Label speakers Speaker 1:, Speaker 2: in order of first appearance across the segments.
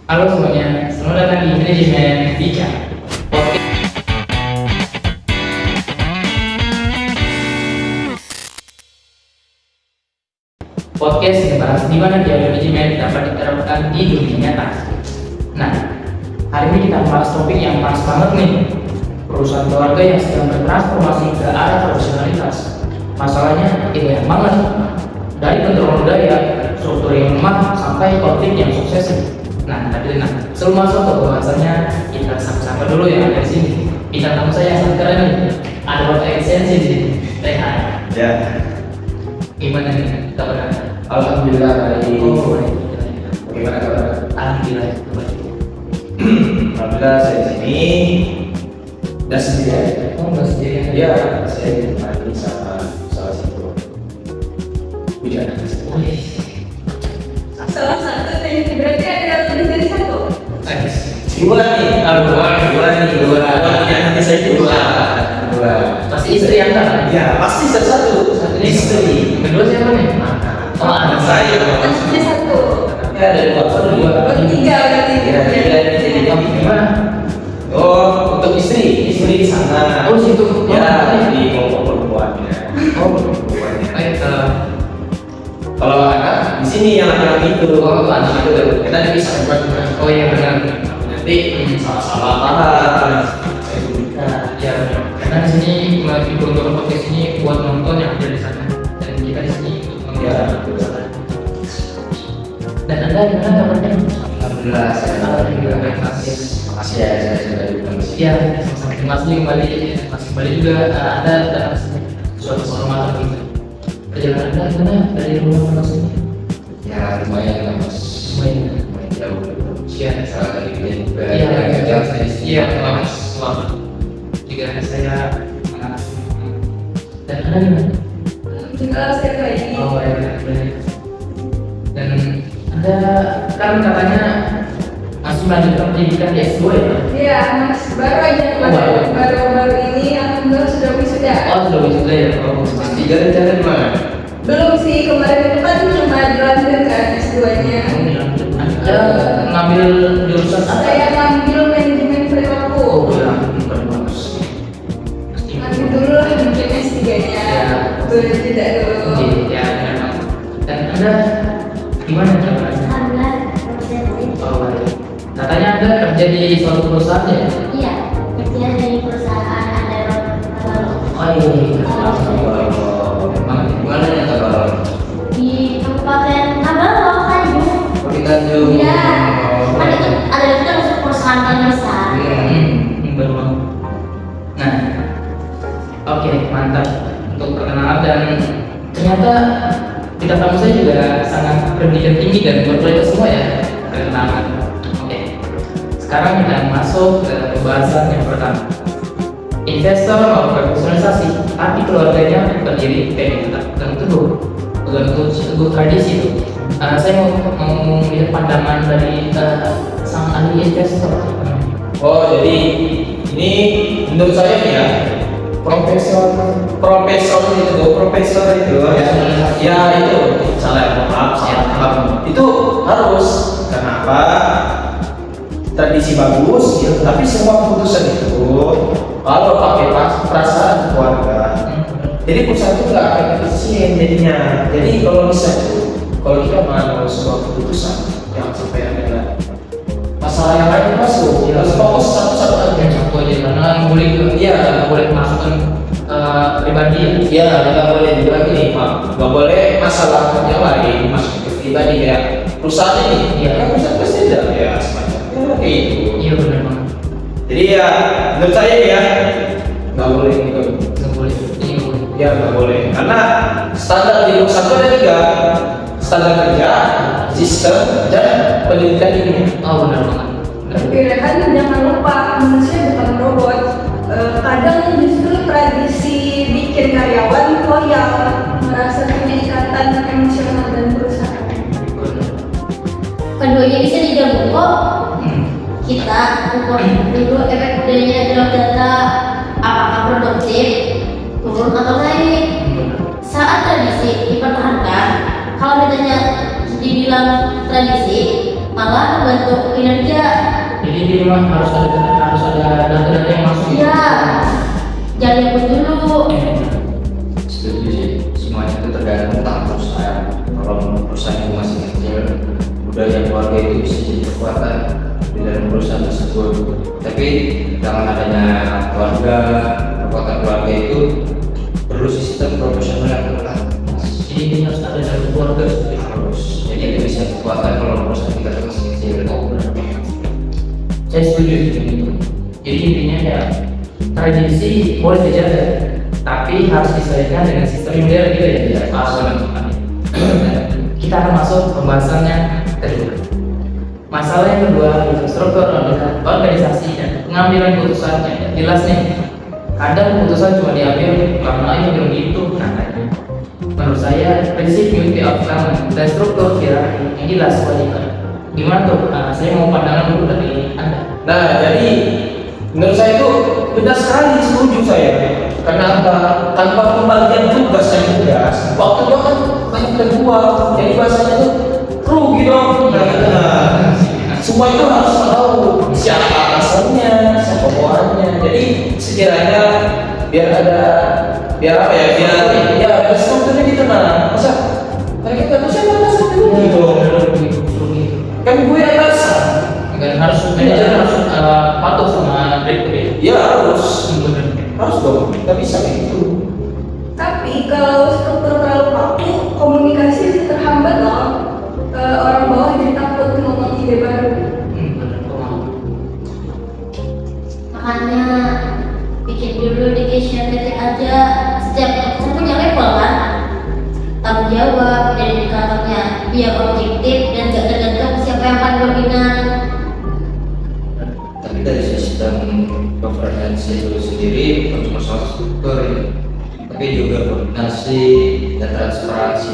Speaker 1: Halo semuanya, selamat datang di Manajemen Bijak. Podcast yang membahas di mana biaya manajemen dapat diterapkan di dunia nyata. Nah, hari ini kita bahas topik yang pas banget nih. Perusahaan keluarga yang sedang bertransformasi ke arah profesionalitas. Masalahnya ideal banget. Dari bentuk budaya, struktur yang lemah, sampai konflik yang sukses. Nah, tapi sebelum masuk ke pembahasannya, kita sama-sama dulu ya dari sini. Bintang tamu saya yang sangat keren nih. Ada Bapak Ekstensi di sini. Sehat.
Speaker 2: Ya,
Speaker 1: Gimana nih kabarnya?
Speaker 2: alhamdulillah baik.
Speaker 1: Baik.
Speaker 2: Bagaimana kabar?
Speaker 1: Alhamdulillah. Baik.
Speaker 2: Alhamdulillah saya di sini. Dan sendiri.
Speaker 1: Oh, nggak sendirian?
Speaker 2: Ya, saya ditemani sama salah satu bujana.
Speaker 3: Salah satu teknik berarti ada lebih dari satu.
Speaker 2: Dua nih, dua. Nanti saya dua.
Speaker 1: Pasti istri yang kan?
Speaker 2: Ya, pasti satu. Istri.
Speaker 1: Kedua siapa nih? Oh, anak saya.
Speaker 3: Ada satu.
Speaker 2: Ya, ada dua.
Speaker 3: Oh, tiga berarti.
Speaker 2: Ya, tiga jadi
Speaker 1: Gimana?
Speaker 2: Oh, untuk istri di sana.
Speaker 1: Oh, situ.
Speaker 2: Ya, di kelompok perempuannya.
Speaker 1: Oh,
Speaker 2: Perempuannya.
Speaker 1: baik.
Speaker 2: Kalau anak di sini yang laki-laki itu, anak itu kita dipisah.
Speaker 1: Oh iya benar.
Speaker 2: Nanti sama-sama paham.
Speaker 1: Nah, ya benar. Karena di sini untuk podcast ini buat nonton yang ada di sana dan kita di sini untuk
Speaker 2: Ya,
Speaker 1: menonton. Dan anda gimana kabarnya?
Speaker 2: Alhamdulillah, saya
Speaker 1: Alhamdulillah baik makasih.
Speaker 2: makasih ya saya sudah diundang.
Speaker 1: Ya, sama-sama. Terima kasih kembali juga. Anda datang ke sini suatu kehormatan kita. Perjalanan anda gimana dari rumah ke sini?
Speaker 2: Ya, lumayan lah mas.
Speaker 1: Lumayan
Speaker 2: jauh.
Speaker 1: Iya.
Speaker 2: Salah dari dia juga.
Speaker 1: Iya,
Speaker 2: Jauh saya di sini.
Speaker 1: iya, selamat. Juga saya mengenal. Dan anda gimana?
Speaker 3: Alhamdulillah saya baik.
Speaker 1: Oh ya, baik. Dan anda kan katanya masih melanjutkan pendidikan di S2 ya?
Speaker 3: Iya, Mas, baru aja kemarin, baru ini alhamdulillah sudah wisuda.
Speaker 1: Oh, sudah wisuda ya? Oh,
Speaker 2: Tiga rencana di mana?
Speaker 3: Belum sih, kemarin itu kan cuma dilanjutkan S2-nya.
Speaker 1: Anda ngambil jurusan apa?
Speaker 3: Saya ngambil manajemen perilaku.
Speaker 1: Oh, ya, bukan bagus.
Speaker 3: Nanti dulu lah mungkin S3-nya. Boleh tidak dulu.
Speaker 1: Ya, memang. Dan anda gimana caranya?
Speaker 4: Alhamdulillah, positif.
Speaker 1: Oh, baik. Katanya anda kerja di suatu perusahaan ya?
Speaker 4: Iya, kerja dari perusahaan ada
Speaker 1: Oh iya. Memang gimana ya kalau
Speaker 4: di Kabupaten Tabalong, Tanjung.
Speaker 2: Di Tanjung.
Speaker 4: Iya, kan itu ada itu masuk perusahaan paling besar.
Speaker 1: baru banget. Nah, oke mantap untuk perkenalan dan ternyata kita tamu saya juga sangat pendidikan tinggi dan berkualitas semua ya perkenalan. Oke, sekarang kita masuk ke pembahasan yang pertama. Investor mau berpersonalisasi, tapi keluarganya berdiri pegang teguh tradisi itu. Saya mau melihat pandangan dari sang ahli investor.
Speaker 2: Oh, jadi ini menurut saya nih ya, profesor itu ya itu salah paham itu harus. Kenapa? Tradisi bagus ya, tapi semua keputusan itu kalau pakai perasaan keluarga, jadi perusahaan itu nggak akan efisien jadinya. Jadi kalau kita mau sebuah keputusan yang sampai ada masalah yang lain masuk, harus fokus satu-satu aja.
Speaker 1: Contoh aja karena nggak boleh nggak boleh masukkan pribadi.
Speaker 2: Ya, nggak boleh juga gini, Pak. Nggak boleh masalah yang lain masuk ke pribadi kayak perusahaan ini.
Speaker 1: Iya.
Speaker 2: Ya, perusahaan pasti ada ya semacam kayak itu.
Speaker 1: Iya benar banget.
Speaker 2: Jadi ya, menurut saya ya nggak boleh gitu.
Speaker 1: Nggak boleh. Iya boleh.
Speaker 2: Ya nggak boleh, karena standar di perusahaan itu ada tiga: standar kerja, sistem, dan pendidikan ini.
Speaker 1: Oh benar banget.
Speaker 3: Tapi kan jangan lupa manusia bukan robot. Kadang justru tradisi bikin karyawan loyal, merasa punya ikatan emosional dan perusahaan.
Speaker 4: Keduanya bisa digabung kok. Kita ukur dulu efek budayanya dalam data apakah produktif, turun atau naik. Saat tradisi dipertahankan, kalau ditanya dibilang tradisi, malah membantu kinerja.
Speaker 1: Jadi di rumah harus ada data-data yang masuk.
Speaker 4: Iya, jangan ikut dulu.
Speaker 5: Setuju sih, semuanya itu tergantung tentang perusahaan. Kalau perusahaan itu masih kecil, budaya keluarga itu bisa jadi kekuatan di dalam perusahaan tersebut. Tapi dengan adanya keluarga, kekuatan keluarga itu perlu sistem profesional yang kuat.
Speaker 1: Jadi ini harus ada dalam keluarga.
Speaker 5: Harus, jadi itu bisa kekuatan kalau perusahaan kita masih kecil.
Speaker 1: Oh, benar. Saya setuju dengan itu. Jadi intinya ya tradisi boleh dijaga, tapi harus disesuaikan dengan sistem yang modern gitu ya.
Speaker 5: Ya,
Speaker 1: Kita akan masuk pembahasannya kedua. Masalah yang kedua itu struktur organisasi dan pengambilan keputusannya. Jelas nih, kadang keputusan cuma diambil karena ini belum gitu katanya. Menurut saya prinsip unity of government dan struktur hierarki yang jelas wajib. Gimana tuh? Saya mau pandangan dulu dari Anda.
Speaker 2: Nah, jadi menurut saya itu benar sekali, setuju saya. Karena apa? Tanpa pembagian tugas dan tugas, waktunya kan banyak terbuang. Jadi bahasanya itu rugi dong. Nah, semua itu harus tahu siapa atasannya, siapa bawahannya. Jadi sekiranya biar apa ya? Biar ada strukturnya gitu. Nah, masa mereka nggak tahu siapa atasannya gitu. Kan gue atasan.
Speaker 1: Dan harus manajer harus patuh sama direktur ya.
Speaker 2: Ya harus dong. Nggak bisa kayak gitu.
Speaker 3: Tapi kalau struktur terlalu kaku, komunikasi bisa terhambat loh. Orang bawah jadi takut ngomong ide baru.
Speaker 1: Benar, paham.
Speaker 4: Makanya bikin dulu dictionary aja. Setiap kan punya level kan, tanggung jawab dan indikatornya biar objektif dan gak tergantung siapa yang paling dominan.
Speaker 5: Tapi dari sistem governance itu sendiri bukan cuma soal struktur ya, tapi juga koordinasi dan transparansi.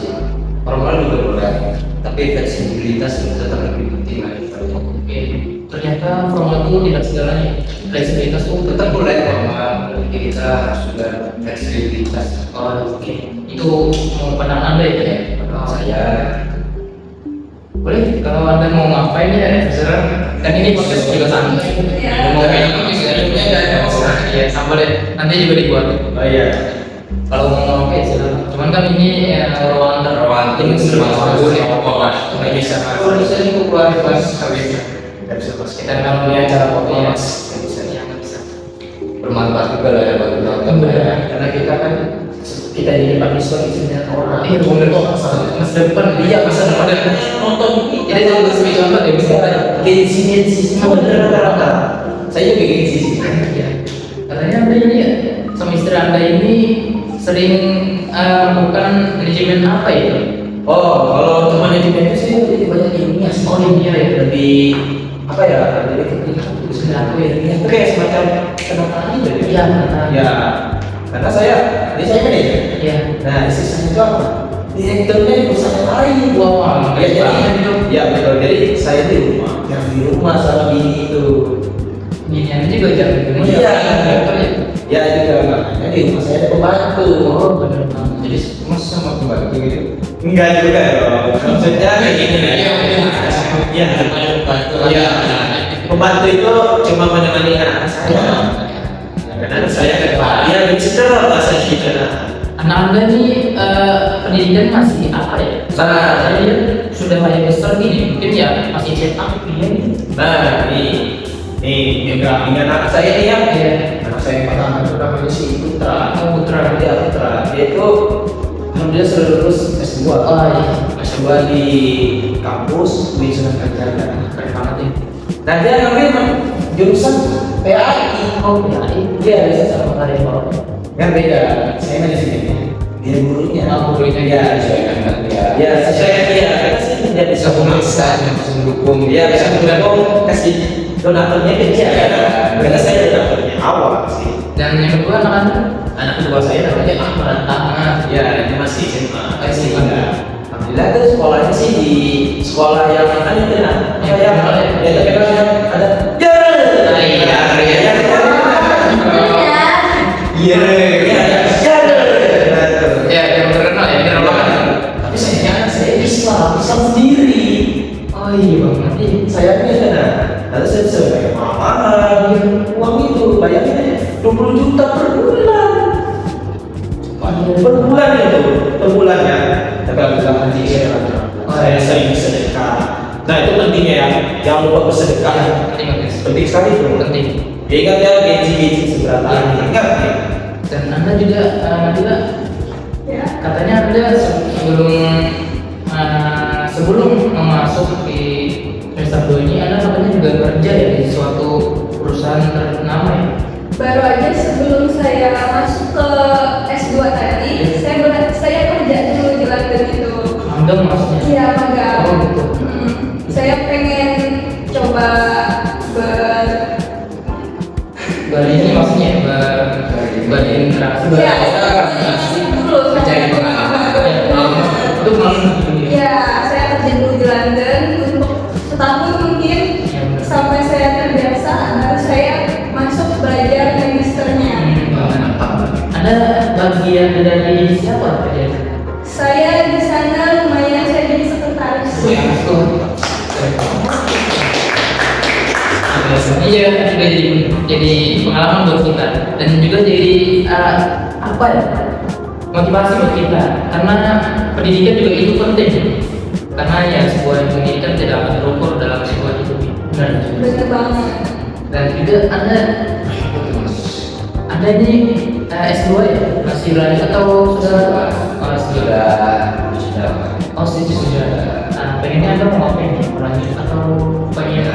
Speaker 5: Formal juga boleh, tapi fleksibilitas itu tetap lebih penting lagi.
Speaker 1: Oke, ternyata formal itu tidak segalanya. Fleksibilitas itu
Speaker 5: Tetap boleh formal, tapi kita harus juga fleksibilitas.
Speaker 1: oke. Itu mau pandangan Anda ya?
Speaker 5: Menurut saya
Speaker 1: Boleh, kalau Anda mau ngapain ya terserah. Dan ini podcast juga santai.
Speaker 3: Ya.
Speaker 1: Mau kayak gitu juga hidupnya nggak ada masalah. Ya sama deh. Nanti juga dibuat.
Speaker 2: Oh iya.
Speaker 1: Kalau mau ngomong kayak silakan. Cuman kan ini ruangan ini
Speaker 5: Ruangan
Speaker 1: boleh.
Speaker 5: nggak bisa.
Speaker 1: Kalau bisa ini keluar pas habis.
Speaker 2: Nggak bisa pas
Speaker 1: Kita kalau punya acara podcast.
Speaker 5: Nggak bisa.
Speaker 1: Ya nggak bisa.
Speaker 5: Bermanfaat juga lah ya buat penonton.
Speaker 1: Benar. Karena kita kan kita jadi mahasiswa di sini orang. Bener kok. Masa depan dia masa depan dan nonton. Jadi kalau sebagai contoh dia bisa gengsi semua bener rata. Saya juga gengsi sih. Ya. Katanya Anda ini ya sama istri Anda ini sering melakukan manajemen apa ya?
Speaker 2: Oh, kalau untuk manajemen itu sih lebih banyak ilmiah sih.
Speaker 1: Oh iya ya.
Speaker 2: Lebih apa ya? Lebih ke
Speaker 1: Sudah aku ya.
Speaker 2: itu kayak semacam kedokteran gitu ya.
Speaker 1: Iya benar.
Speaker 2: Ya, karena saya manajer.
Speaker 1: Iya.
Speaker 2: Nah, istri saya itu apa? Direkturnya di perusahaan yang lain.
Speaker 1: Wah,
Speaker 2: Ya,
Speaker 1: banget itu.
Speaker 2: ya betul. Jadi saya di rumah, yang di rumah sama bini itu.
Speaker 1: Ini juga jangan
Speaker 2: Iya.
Speaker 1: ya.
Speaker 2: Ya juga makanya di rumah saya ada pembantu.
Speaker 1: Oh benar banget.
Speaker 5: Jadi mas sama pembantu gitu.
Speaker 2: Enggak juga dong. Maksudnya kayak gini. Iya. Iya. Pembantu itu cuma menemani anak saya. Karena saya kan dia bisa bahasa kita.
Speaker 1: Anak Anda nih pendidikan masih apa ya?
Speaker 2: Nah.
Speaker 1: Saya lihat sudah kayak besar gini, mungkin ya masih cetak dia nih.
Speaker 2: Nah, ini juga anak saya nih ya.
Speaker 1: Iya.
Speaker 2: Anak saya yang pertama itu namanya si Putra.
Speaker 1: Oh, Putra.
Speaker 2: Dia itu alhamdulillah sudah lulus S2.
Speaker 1: Oh iya.
Speaker 2: S2 di kampus di Sunan Kalijaga.
Speaker 1: Keren banget ya.
Speaker 2: Nah, dia ngambil jurusan PAI.
Speaker 1: Oh ya,
Speaker 2: Dia bisa
Speaker 1: sama karya bawah.
Speaker 2: kan beda. Saya manajemennya. Dia gurunya.
Speaker 1: Oh, gurunya
Speaker 2: ya,
Speaker 5: Sesuaikan dengan dia.
Speaker 2: ya sesuai dia. Karena sih tidak bisa memaksa.
Speaker 5: Bisa mendukung.
Speaker 2: Dia bisa mendukung kasih donaturnya ke dia. Karena saya donaturnya awal sih.
Speaker 1: Dan yang kedua
Speaker 2: Anak kedua saya namanya Ahmad. Ya, dia masih SMA. Alhamdulillah tuh sekolahnya sih di sekolah yang mana itu nah?
Speaker 1: Yang terkenal ya?
Speaker 2: Ya terkenal yang ada. Iya.
Speaker 1: Ya, yang terkenal ya, kenal banget.
Speaker 2: Tapi sayangnya saya Islam sendiri.
Speaker 1: Oh iya banget.
Speaker 2: Lalu saya bisa bayar mahal uang itu, bayangin aja 20 juta per bulan. Per bulan itu, per bulan ya. Tapi alhamdulillah saya sering sedekah. Nah itu pentingnya ya, jangan lupa bersedekah. Penting sekali itu.
Speaker 1: Penting.
Speaker 2: Ya, ingat ya, gaji seberapa? Ingat ya.
Speaker 1: Dan Anda juga Nadila,
Speaker 3: Ya.
Speaker 1: katanya Anda sebelum masuk di semester 2 ini Anda katanya juga kerja ya di suatu perusahaan ternama ya?
Speaker 3: Baru aja sebelum saya masuk ke S2 tadi, saya kerja dulu di London itu.
Speaker 1: Magang maksudnya?
Speaker 3: Iya, magang.
Speaker 1: Oh gitu.
Speaker 3: Saya pengen coba
Speaker 1: Ini maksudnya berinteraksi.
Speaker 3: Iya, dulu
Speaker 1: Mencari pengalaman. Itu pengalaman.
Speaker 3: Iya, saya kerja dulu di London untuk setahun mungkin,
Speaker 1: Ya, benar.
Speaker 3: sampai saya terbiasa, baru saya masuk belajar magisternya.
Speaker 1: Anda bagian dari siapa kerja?
Speaker 3: Saya di sana lumayan, saya jadi sekretaris.
Speaker 1: Iya, juga jadi pengalaman buat kita dan juga jadi apa ya, motivasi buat kita, karena pendidikan juga itu penting, karena ya sebuah pendidikan tidak akan terukur dalam sebuah hidup.
Speaker 3: Bener banget.
Speaker 1: Dan juga anda ini S2 ya, masih lanjut atau sudah oh sudah. Pengennya Anda mau ngapain nih, lanjut atau pengen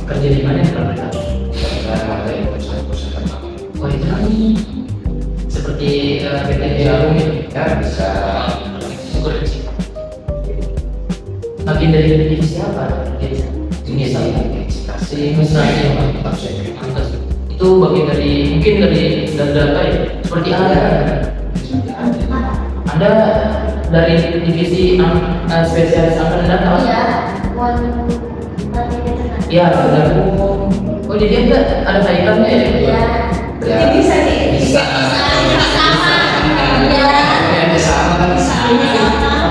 Speaker 1: kerja di mana kalau kita? Oh itu lagi seperti PT Jarum
Speaker 5: Ya bisa.
Speaker 1: Makin dari divisi apa?
Speaker 5: Ini saya
Speaker 1: itu bagian dari mungkin dari data ya, seperti Anda dari divisi spesialis angkatan data.
Speaker 4: Iya,
Speaker 1: Ya, benar. Oh jadi Anda ada kaitannya ya?
Speaker 4: Iya.
Speaker 3: Jadi bisa nih.
Speaker 1: Bisa.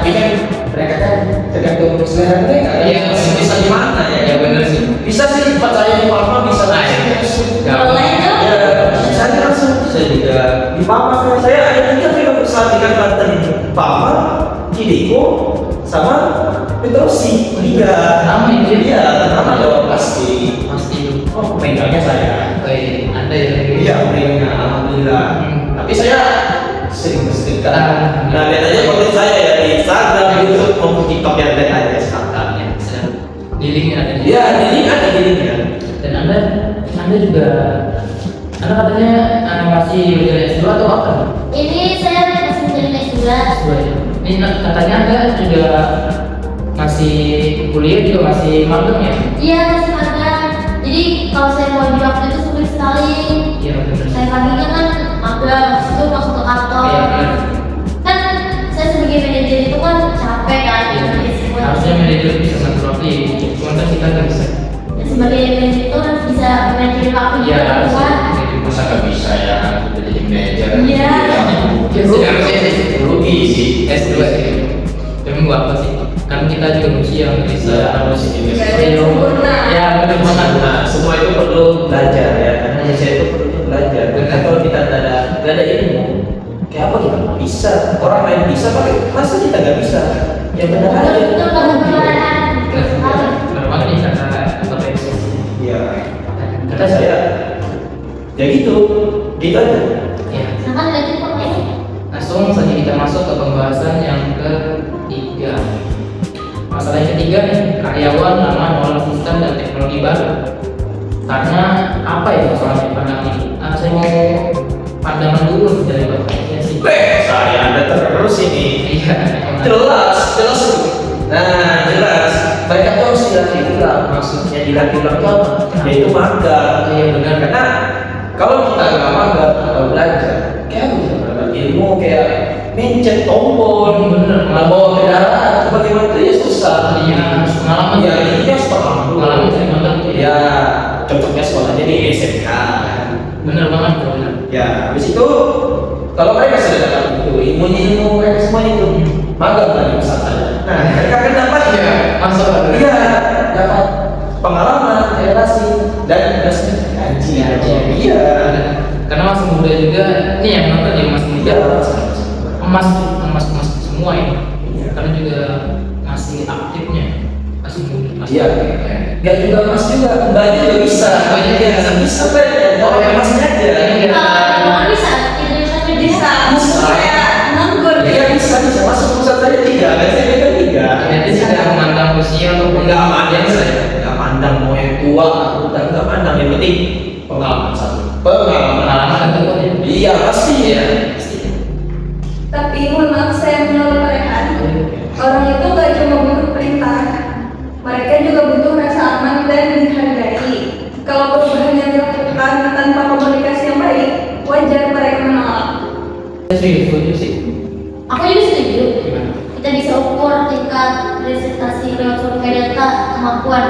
Speaker 2: Tapi kan mereka kan tergantung selera mereka.
Speaker 1: Iya,
Speaker 2: Bisa di mana ya?
Speaker 1: Ya benar sih.
Speaker 2: Bisa sih tempat saya di Palma bisa lah.
Speaker 4: Boleh dong.
Speaker 2: Ya, saya langsung bisa juga di Palma. Saya ada 3 film perusahaan di Kalimantan itu. Palma, Cideko, sama Petrosi. 3.
Speaker 1: Nama itu ya?
Speaker 2: Iya, nama dong pasti.
Speaker 1: Pasti.
Speaker 2: Oh, pemegangnya saya.
Speaker 1: Oke, Anda ya?
Speaker 2: Iya, pemegangnya. Alhamdulillah. Tapi saya sering bersedekah. Nah, lihat aja konten saya ya di Instagram, YouTube, maupun TikTok yang ada aja sekarang.
Speaker 1: Di link ada di.
Speaker 2: Iya, di link ada di link ya.
Speaker 1: Dan Anda juga katanya masih belajar S2 atau apa?
Speaker 4: Ini saya masih menjadi S2.
Speaker 1: S2 ya. Ini katanya Anda juga masih kuliah juga masih magang ya?
Speaker 4: Iya, masih magang. Jadi kalau saya mau di waktu itu sulit sekali.
Speaker 1: Iya benar.
Speaker 4: Saya paginya kan magang, itu masuk ke kantor.
Speaker 1: Iya benar.
Speaker 4: Kan saya sebagai manajer itu kan capek kan, jadi semua.
Speaker 1: Harusnya manajer bisa ngatur waktu, cuma kan kita nggak bisa.
Speaker 4: Dan sebagai manajer itu kan bisa manajer waktu
Speaker 1: Iya,
Speaker 4: juga,
Speaker 1: harusnya.
Speaker 4: kan?
Speaker 5: Masa nggak bisa ya udah jadi manajer?
Speaker 4: Iya.
Speaker 1: Ya, sekarang
Speaker 5: Rugi sih.
Speaker 1: S2 sih. Tapi gua apa sih? Kan kita juga manusia nggak bisa harus ini.
Speaker 3: Nggak ada yang sempurna.
Speaker 1: Ya benar banget.
Speaker 2: Nah, semua itu perlu belajar ya. Karena manusia itu perlu belajar. Karena kalau kita nggak ada ilmu, kayak apa kita nggak bisa? Orang lain bisa, masa kita nggak bisa? Ya benar aja.
Speaker 4: Betul banget beneran. Betul sekali.
Speaker 1: Benar banget nih kata potensi.
Speaker 2: Iya. Kata saya, ya gitu aja.
Speaker 1: Ya.
Speaker 4: Nah, kan lagi kok ini.
Speaker 1: Langsung saja kita masuk ke pembahasan yang ketiga. Masalah yang ketiga nih, karyawan lama mengolah sistem dan teknologi baru. Karena apa ya soalnya pandangan ini? Saya mau pandangan dulu dari bapaknya sih.
Speaker 2: Saya ada terus ini.
Speaker 1: Iya.
Speaker 2: Jelas. Nah, jelas. Mereka tuh harus dilatih ulang. Maksudnya dilatih ulang itu apa? Yaitu magang.
Speaker 1: Iya benar.
Speaker 2: Karena kalau kita nggak magang atau belajar, kayak bisa belajar ilmu kayak mencet tombol,
Speaker 1: Bener.
Speaker 2: membawa kendaraan, bagaimana itu ya susah.
Speaker 1: Iya, harus pengalaman.
Speaker 2: Ya ini kan pengalaman dulu.
Speaker 1: Pengalaman saya magang.
Speaker 2: Ya, cocoknya sekolahnya di SMK.
Speaker 1: Bener banget, bener.
Speaker 2: Ya, habis itu kalau mereka sudah dapat itu ilmu mereka semua itu magang tadi misalkan. Nah, mereka akan dapat
Speaker 1: masuk
Speaker 2: iya, dapat pengalaman, relasi dan gaji. Iya.
Speaker 1: Karena masih muda juga, ini yang nonton ya masih muda, emas semua ya. Karena juga masih aktifnya, masih muda.
Speaker 2: Iya. Gak juga emas juga, mbaknya juga bisa. Bisa banyak. Oh, yang emasnya aja.
Speaker 4: Kalau bisa, itu bisa.
Speaker 3: Saya nganggur.
Speaker 2: Iya bisa masuk pusat saja tidak, saya kan tidak.
Speaker 1: Jadi tidak memandang usia ataupun
Speaker 2: Nggak pandang saya, nggak pandang mau yang tua, udah nggak pandang, yang penting pengalaman satu.
Speaker 1: pengalaman itu kan ya.
Speaker 2: Iya pasti ya.
Speaker 3: Tapi mohon maaf saya menyampaikan, orang itu gak cuma butuh perintah, mereka juga butuh rasa aman dan dihargai. Kalau perubahan yang dilakukan tanpa komunikasi yang baik, wajar mereka menolak.
Speaker 1: Setuju sih.
Speaker 4: Aku juga setuju. Kita bisa ukur tingkat presentasi lewat survei data kemampuan.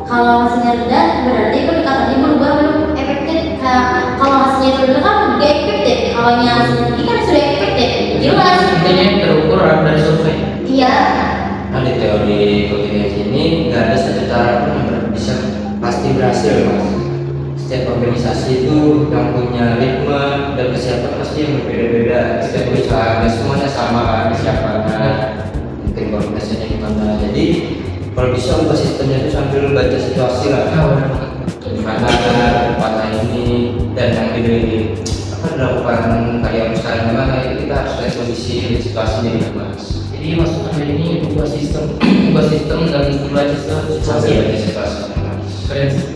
Speaker 4: Kalau hasilnya rendah, berarti pendekatannya berubah belum efektif. Kalau hasilnya itu rendah kan udah efektif. Kalau hasilnya tinggi kan sudah efektif. Jelas.
Speaker 1: Intinya terukur dari survei.
Speaker 4: Iya.
Speaker 5: Nah, di teori kontingensi ini nggak ada satu cara pun yang bisa pasti berhasil, mas. Setiap organisasi itu yang punya ritme dan kesiapan pasti yang berbeda-beda. Setiap perusahaan nggak semuanya sama kan kesiapannya, mungkin koordinasinya gimana. Jadi kalau bisa ubah sistemnya itu sambil baca situasi lah. Gimana tempatnya ini dan yang dilakukan karya usaha gimana itu kita harus lihat kondisi dan situasinya di mas.
Speaker 1: Jadi maksudnya ini ubah sistem dan membaca situasi ya.
Speaker 5: Situasi.
Speaker 1: Keren sih.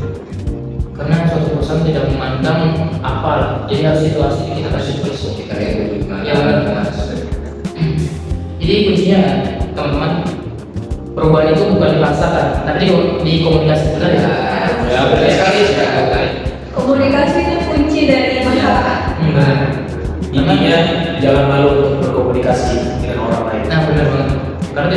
Speaker 1: Karena suatu perusahaan tidak memandang apa lah, jadi harus situasi kita kasih terus.
Speaker 5: Kita lihat dulu gimana.
Speaker 1: Ya, benar. Jadi kuncinya teman-teman, perubahan itu bukan dipaksakan, tapi di komunikasi benar ya.
Speaker 2: Ya benar sekali.
Speaker 3: Komunikasi itu kunci dari masyarakat.
Speaker 1: Benar.
Speaker 2: Intinya jangan malu untuk berkomunikasi dengan orang lain.
Speaker 1: Nah benar banget. Karena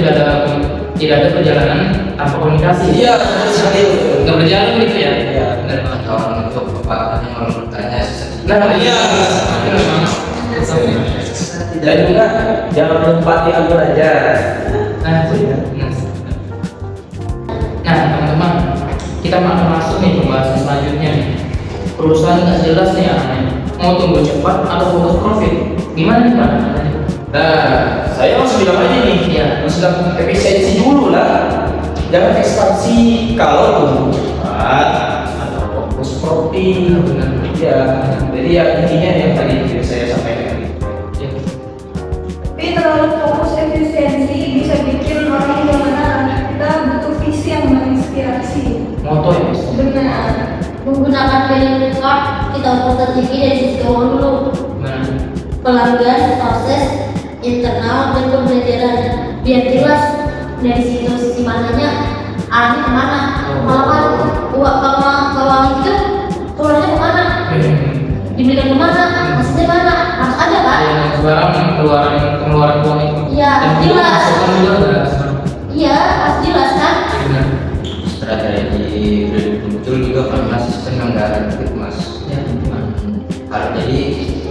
Speaker 1: tidak ada perjalanan tanpa komunikasi.
Speaker 2: Iya benar sekali.
Speaker 1: Nggak berjalan gitu ya.
Speaker 2: Iya.
Speaker 1: Benar banget.
Speaker 5: Kalau untuk bapak yang mau bertanya
Speaker 1: Nah iya. Benar banget.
Speaker 2: Dan juga jangan melompati alur aja.
Speaker 1: Nah itu ya. Nah teman-teman, kita akan masuk nih pembahasan selanjutnya nih. Perusahaan nggak jelas nih arahnya. Mau tumbuh cepat atau fokus profit? Gimana nih Pak?
Speaker 2: Nah, saya langsung bilang aja nih,
Speaker 1: Iya.
Speaker 2: langsung bilang efisiensi dulu lah. Jangan ekspansi kalau tumbuh cepat atau fokus profit.
Speaker 1: Benar.
Speaker 2: Ya, jadi ya intinya yang tadi saya sampaikan.
Speaker 1: Ya.
Speaker 3: Tapi terlalu fokus efisiensi bisa bikin orang yang menarang. Kita butuh visi yang menginspirasi.
Speaker 1: Moto ya Mas?
Speaker 3: Benar.
Speaker 4: Menggunakan value card, kita ukur strategi dari sisi keuangan dulu.
Speaker 1: Benar.
Speaker 4: Pelanggan, proses, internal, dan pembelajaran. Biar jelas dari situ sisi mananya arahnya kemana. Kalau kan keuangan itu keluarnya kemana, diberikan kemana, hasilnya mana, harus ada kan?
Speaker 1: Yang sekarang pengeluaran uang itu.
Speaker 4: Iya,
Speaker 1: Dan juga
Speaker 4: jelas.
Speaker 1: masukan juga jelas.
Speaker 4: Iya, harus jelas kan?
Speaker 1: Benar.
Speaker 5: strategi muncul juga karena sistem yang nggak efektif mas.
Speaker 1: Ya, gimana?
Speaker 5: Jadi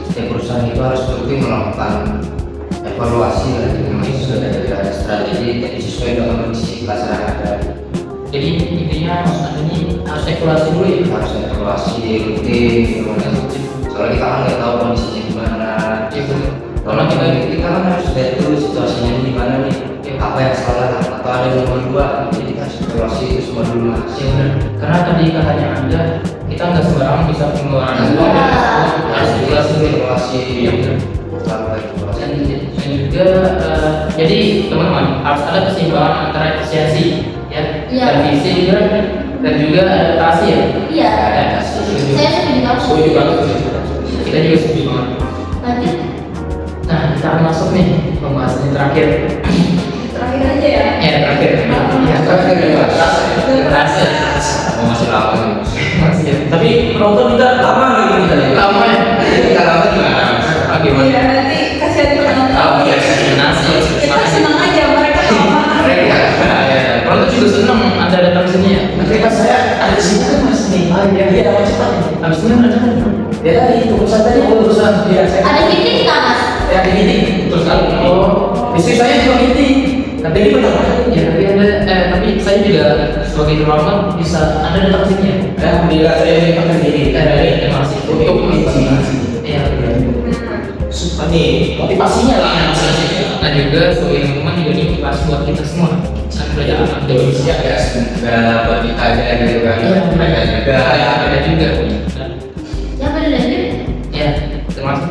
Speaker 5: setiap perusahaan itu harus rutin melakukan evaluasi ya, memang sudah ada strategi yang sesuai dengan kondisi pasar yang ada.
Speaker 1: Jadi intinya maksudnya ini harus evaluasi dulu ya.
Speaker 5: Harus evaluasi rutin, soalnya kita kan nggak tahu kondisinya gimana.
Speaker 1: Iya benar.
Speaker 5: Kalau kita kan harus lihat dulu situasinya ini gimana nih, apa yang salah atau ada yang nomor dua. Jadi kita harus evaluasi itu semua dulu mas.
Speaker 1: Iya benar. Karena tadi katanya Anda kita nggak sembarangan bisa pengeluaran uang ya. Harus evaluasi dulu.
Speaker 5: Evaluasi.
Speaker 1: Iya benar.
Speaker 5: Lalu evaluasi.
Speaker 1: Dan juga jadi teman-teman harus ada keseimbangan antara efisiensi ya
Speaker 4: Iya.
Speaker 1: dan visi juga dan juga adaptasi ya.
Speaker 4: Iya.
Speaker 1: Adaptasi.
Speaker 4: Saya setuju banget.
Speaker 2: Setuju banget.
Speaker 1: Kita juga setuju banget.
Speaker 4: Lanjut.
Speaker 1: Nah kita akan masuk nih pembahasan yang terakhir.
Speaker 3: Terakhir aja ya.
Speaker 1: Ya terakhir. Ya terakhir ya Mas. Terasa.
Speaker 5: Mau masih lama nih mas.
Speaker 1: Masih ya.
Speaker 2: Tapi penonton kita lama gitu kita ya.
Speaker 1: Lama ya.
Speaker 5: Kita lama gimana mas? Bagaimana?
Speaker 3: Iya nanti kasihan penonton.
Speaker 1: Oh iya nasi.
Speaker 3: Kita senang aja mereka lama.
Speaker 1: Mereka. Kalau itu juga seneng Anda datang sini ya.
Speaker 2: Tapi pas saya ada di sini kan mas nih. Iya dapat cepat.
Speaker 1: Habis ini ada kan?
Speaker 2: Ya tadi urusan tadi urusan. Iya saya.
Speaker 4: Ada titik nggak mas?
Speaker 2: Ya gini.
Speaker 1: Terus kalau
Speaker 2: istri saya juga meeting. Tapi ini benar.
Speaker 1: Ya, tapi saya juga sebagai terhormat bisa Anda datang sini ya.
Speaker 2: Alhamdulillah saya menyempatkan diri.
Speaker 1: Terima kasih
Speaker 2: Untuk meeting.
Speaker 1: Iya.
Speaker 2: Suka nih motivasinya lah.
Speaker 1: Nah juga sebagai teman juga ini motivasi buat kita semua. Kan belajar Indonesia ya.
Speaker 5: Enggak buat kita aja gitu kan.
Speaker 1: Iya,
Speaker 5: Mereka juga.
Speaker 1: ada juga.
Speaker 4: Ya benar lanjut.
Speaker 1: Ya, terima kasih.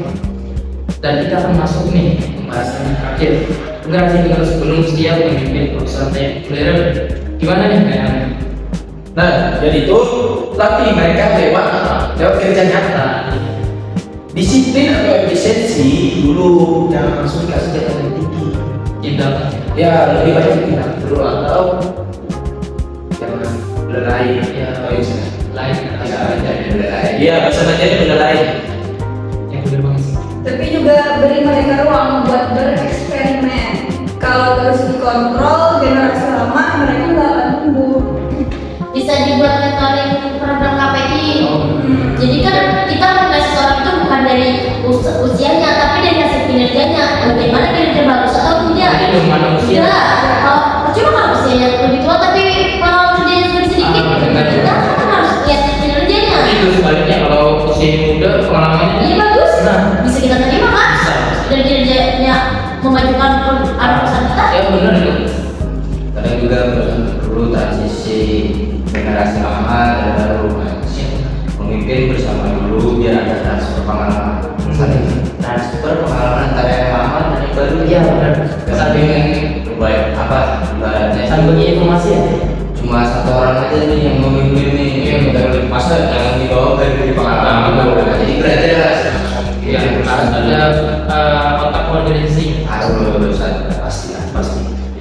Speaker 1: Dan kita akan masuk nih pembahasan yang terakhir. Generasi generasi sebelum siap memimpin perusahaan teknologi. Gimana nih kayaknya?
Speaker 2: Nah, jadi itu latih mereka lewat apa? Lewat kerja nyata. Disiplin atau efisiensi dulu jangan langsung dikasih jabatan tinggi.
Speaker 1: Kita
Speaker 2: Ya lebih banyak kita dulu atau jangan lelai.
Speaker 1: ya lain
Speaker 2: Iya, bisa menjadi lelai.
Speaker 1: yang benar banget sih.
Speaker 3: Tapi juga beri mereka ruang buat bereksperimen. Kalau terus dikontrol generasi lama mereka nggak akan tumbuh.
Speaker 4: Bisa dibuat mentoring program KPI. Jadi kan kita menilai seseorang itu bukan dari usianya, tapi dari hasil kinerjanya. Bagaimana kinerja bagus atau tidak?
Speaker 1: Jadi bagaimana usia?
Speaker 4: Ya, percuma kalau usianya lebih tua tapi kalau kerjanya lebih sedikit, kita kan harus lihat kinerjanya.
Speaker 1: Itu sebaliknya kalau usia muda pengalamannya.
Speaker 4: Iya bagus,
Speaker 1: Nah,
Speaker 4: bisa kita terima kan?
Speaker 1: Bisa.
Speaker 4: Dan kinerjanya memajukan anak perusahaan kita.
Speaker 1: ya benar itu.
Speaker 5: Kadang juga perusahaan perlu transisi generasi lama dan baru. Memimpin bersama dulu biar ada transfer pengalaman. Saling transfer pengalaman antara yang lama dan yang baru.
Speaker 1: Iya benar. Saling
Speaker 5: Baik apa ibaratnya
Speaker 1: saling bagi informasi ya.
Speaker 5: cuma satu orang aja nih yang memimpin nih yang udah masa yang dibawa dari pengalaman jadi belajar lah.
Speaker 1: Ya harus ada otak organisasi.
Speaker 5: Harus ada pasti.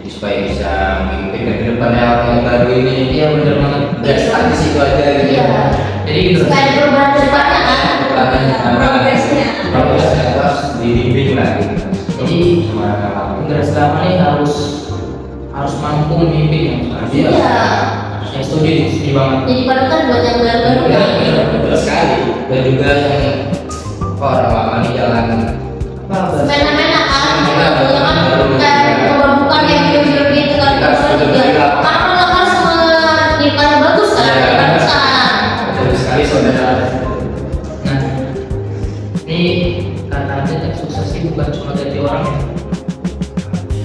Speaker 5: Jadi supaya bisa memimpin ke depannya orang yang baru ini.
Speaker 1: Iya benar banget.
Speaker 5: Udah start di situ aja gitu.
Speaker 4: Iya.
Speaker 1: Jadi gitu.
Speaker 4: Supaya ada perubahan ke depannya kan.
Speaker 3: Progresnya.
Speaker 5: Progresnya harus dibimbing lah gitu.
Speaker 1: Jadi generasi lama nih harus mampu memimpin yang sekarang.
Speaker 4: Iya.
Speaker 1: Saya setuju banget.
Speaker 4: Jadi panutan buat yang baru-baru
Speaker 5: Ya,
Speaker 4: kan.
Speaker 5: betul sekali. Dan juga yang orang lama nih jangan
Speaker 4: Semena-mena kan. Jangan kayak memabukkan kayak video-video gitu kan. Orang juga. Karena lo harus menjadikan yang bagus kan.
Speaker 5: Iya.
Speaker 4: Perusahaan.
Speaker 5: betul sekali saudara.
Speaker 1: Nah, ini katanya yang sukses itu bukan cuma ganti orang ya.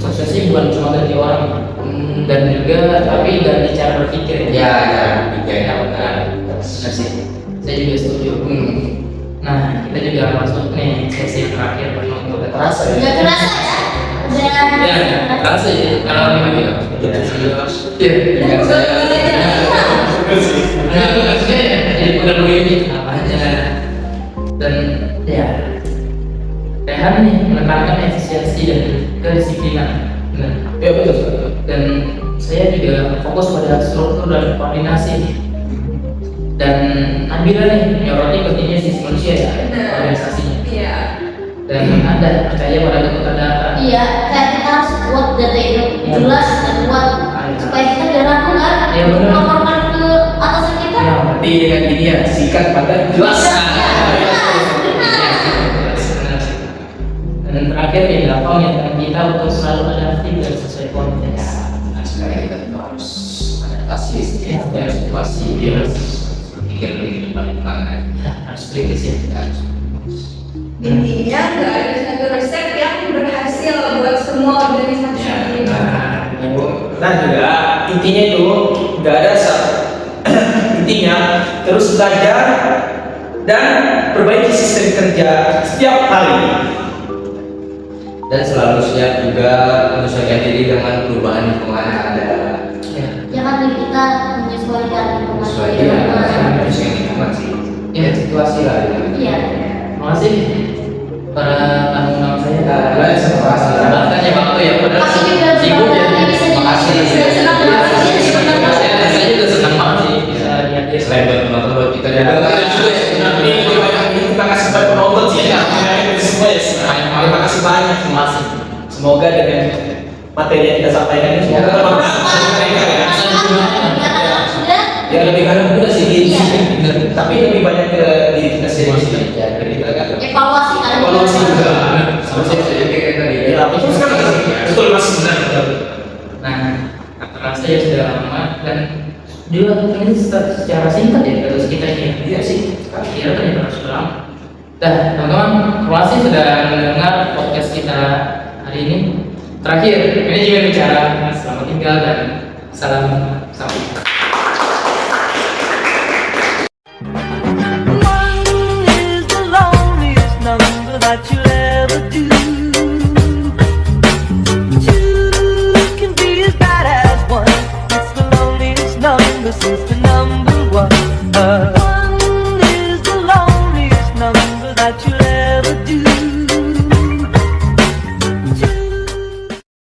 Speaker 1: Sukses itu bukan cuma ganti orang, dan juga tapi ganti cara berpikir
Speaker 5: Ya, berpikir.
Speaker 1: Ya benar. Benar sih. Saya juga setuju. Nah, kita juga masuk nih sesi terakhir untuk
Speaker 5: Terasa ya?
Speaker 4: Nggak kerasa ya. Udah.
Speaker 1: Ya, terasa ya. Kalau ini ya. Iya.
Speaker 3: Dan
Speaker 1: Nah, maksudnya jadi pegang ini apa aja. Dan ya, Rehan nih menekankan efisiensi dan kedisiplinan. Nah,
Speaker 2: Ya betul.
Speaker 1: dan saya juga fokus pada struktur dan koordinasi. Dan Nabila nih menyoroti pentingnya sisi manusia ya,
Speaker 3: Benar.
Speaker 1: organisasinya.
Speaker 3: Iya.
Speaker 1: Dan Anda percaya pada kekuatan data.
Speaker 4: Iya, kayak kita harus buat data itu jelas dan kuat supaya kita gak ragu kan.
Speaker 1: Iya, benar.
Speaker 4: Melaporkan ke atasan kita.
Speaker 1: Ya,
Speaker 2: Tapi dengan ini ya sikat pada jelas.
Speaker 4: Iya, benar.
Speaker 1: Dan terakhir nih, apa yang kita untuk selalu adaptif dan sesuai konteks.
Speaker 5: Sekarang kita tuh harus adaptasi setiap situasi, harus berpikir lebih depan banget.
Speaker 1: Harus kritis ya.
Speaker 3: Intinya nggak ada satu resep yang berhasil buat semua organisasi.
Speaker 2: Nah juga intinya itu nggak ada intinya terus belajar dan perbaiki sistem kerja setiap hari.
Speaker 5: Dan selalu siap juga menyesuaikan diri dengan perubahan lingkungan yang ada.
Speaker 1: Ya.
Speaker 4: Jangan diri kita menyesuaikan lingkungan.
Speaker 5: Menyesuaikan lingkungan sih. Ya situasi lah.
Speaker 4: Iya.
Speaker 1: Terima kasih para tamu-tamu saya.
Speaker 5: Terima kasih.
Speaker 1: Terbatas ya waktu ya, padahal
Speaker 4: Aku juga
Speaker 1: sibuk ya.
Speaker 4: senang bisa
Speaker 5: Terima kasih.
Speaker 4: senang banget sih, senang banget.
Speaker 1: Saya juga senang banget sih bisa dihadir.
Speaker 5: Selain buat penonton buat kita juga.
Speaker 2: Ini terima kasih pada penonton sih ya. Semua ya. Terima kasih banyak.
Speaker 1: Terima kasih.
Speaker 2: Semoga dengan materi yang kita sampaikan ini semoga bermanfaat bagi mereka ya. Ya lebih banyak juga sih
Speaker 4: Iya.
Speaker 2: tapi lebih banyak ke diri kita sendiri. Ya, ke kita kan.
Speaker 4: Evaluasi kan.
Speaker 2: Evaluasi juga.
Speaker 5: Sama saya juga kayak tadi.
Speaker 2: Ya, betul sekali.
Speaker 1: baru. Nah, terasa ya sudah lama dan dilakukan ini secara singkat ya terus kita ini.
Speaker 2: Iya sih.
Speaker 1: Iya kan ya sudah lama. Dah, teman-teman, terima kasih sudah mendengar podcast kita hari ini. Terakhir, ini juga bicara selamat tinggal dan salam sampai.
Speaker 6: That you'll ever do. Two can be as bad as one. It's the loneliest number since the